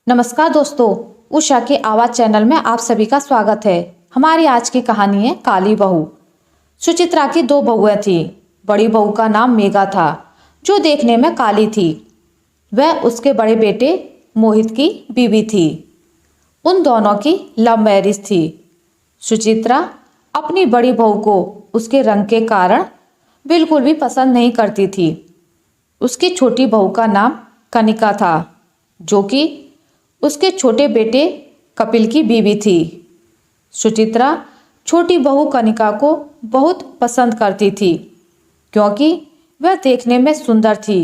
नमस्कार दोस्तों, उषा की आवाज चैनल में आप सभी का स्वागत है। हमारी आज की कहानी है काली बहू। सुचित्रा की दो बहुएं थी। बड़ी बहू का नाम मेघा था, जो देखने में काली थी। वह उसके बड़े बेटे मोहित की बीवी थी। उन दोनों की लव मैरिज थी। सुचित्रा अपनी बड़ी बहू को उसके रंग के कारण बिल्कुल भी पसंद नहीं करती थी। उसकी छोटी बहू का नाम कनिका था, जो कि उसके छोटे बेटे कपिल की बीवी थी। सुचित्रा छोटी बहू कनिका को बहुत पसंद करती थी, क्योंकि वह देखने में सुंदर थी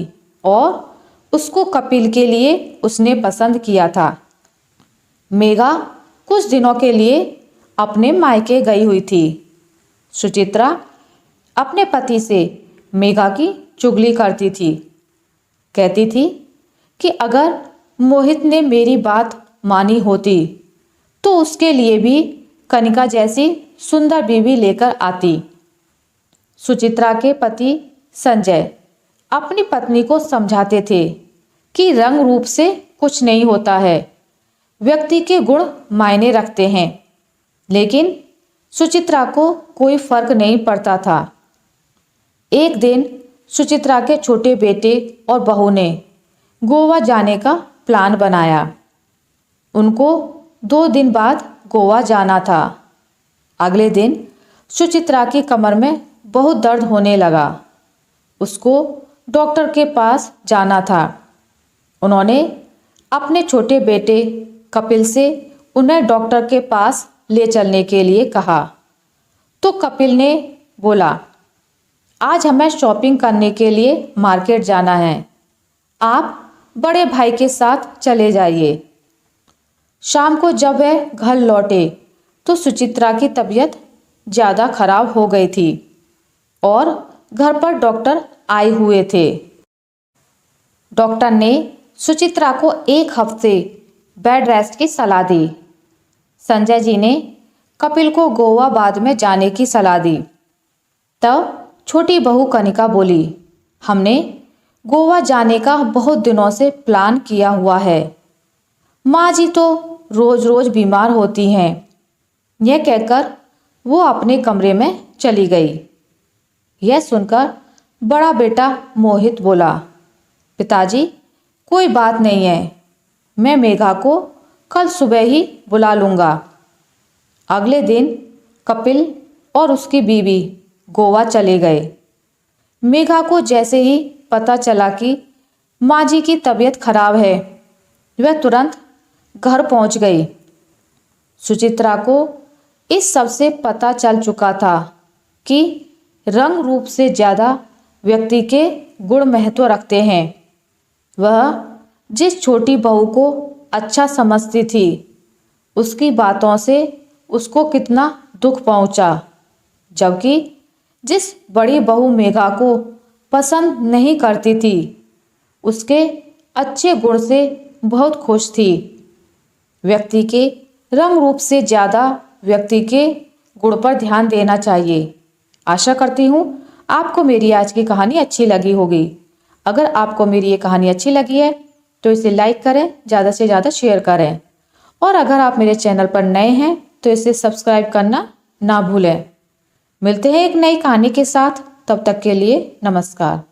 और उसको कपिल के लिए उसने पसंद किया था। मेघा कुछ दिनों के लिए अपने मायके गई हुई थी। सुचित्रा अपने पति से मेघा की चुगली करती थी। कहती थी कि अगर मोहित ने मेरी बात मानी होती तो उसके लिए भी कनिका जैसी सुंदर बीवी लेकर आती। सुचित्रा के पति संजय अपनी पत्नी को समझाते थे कि रंग रूप से कुछ नहीं होता है, व्यक्ति के गुण मायने रखते हैं। लेकिन सुचित्रा को कोई फर्क नहीं पड़ता था। एक दिन सुचित्रा के छोटे बेटे और बहू ने गोवा जाने का प्लान बनाया। उनको 2 दिन बाद गोवा जाना था। अगले दिन सुचित्रा की कमर में बहुत दर्द होने लगा। उसको डॉक्टर के पास जाना था। उन्होंने अपने छोटे बेटे कपिल से उन्हें डॉक्टर के पास ले चलने के लिए कहा। तो कपिल ने बोला, आज हमें शॉपिंग करने के लिए मार्केट जाना है, आप बड़े भाई के साथ चले जाइए। शाम को जब वह घर लौटे तो सुचित्रा की तबीयत ज़्यादा खराब हो गई थी और घर पर डॉक्टर आए हुए थे। डॉक्टर ने सुचित्रा को 1 हफ्ते बेड रेस्ट की सलाह दी। संजय जी ने कपिल को गोवा बाद में जाने की सलाह दी। तब छोटी बहू कनिका बोली, हमने गोवा जाने का बहुत दिनों से प्लान किया हुआ है। माँ जी तो रोज रोज बीमार होती हैं। यह कहकर वो अपने कमरे में चली गई। यह सुनकर बड़ा बेटा मोहित बोला, पिताजी कोई बात नहीं है, मैं मेघा को कल सुबह ही बुला लूँगा। अगले दिन कपिल और उसकी बीवी गोवा चले गए। मेघा को जैसे ही पता चला कि माँ जी की तबीयत खराब है, वह तुरंत घर पहुँच गई। सुचित्रा को इस सब से पता चल चुका था कि रंग रूप से ज़्यादा व्यक्ति के गुण महत्व रखते हैं। वह जिस छोटी बहू को अच्छा समझती थी, उसकी बातों से उसको कितना दुख पहुंचा, जबकि जिस बड़ी बहू मेघा को पसंद नहीं करती थी, उसके अच्छे गुण से बहुत खुश थी। व्यक्ति के रंग रूप से ज़्यादा व्यक्ति के गुण पर ध्यान देना चाहिए। आशा करती हूँ आपको मेरी आज की कहानी अच्छी लगी होगी। अगर आपको मेरी ये कहानी अच्छी लगी है तो इसे लाइक करें, ज़्यादा से ज़्यादा शेयर करें, और अगर आप मेरे चैनल पर नए हैं तो इसे सब्सक्राइब करना ना भूलें। मिलते हैं एक नई कहानी के साथ, तब तक के लिए नमस्कार।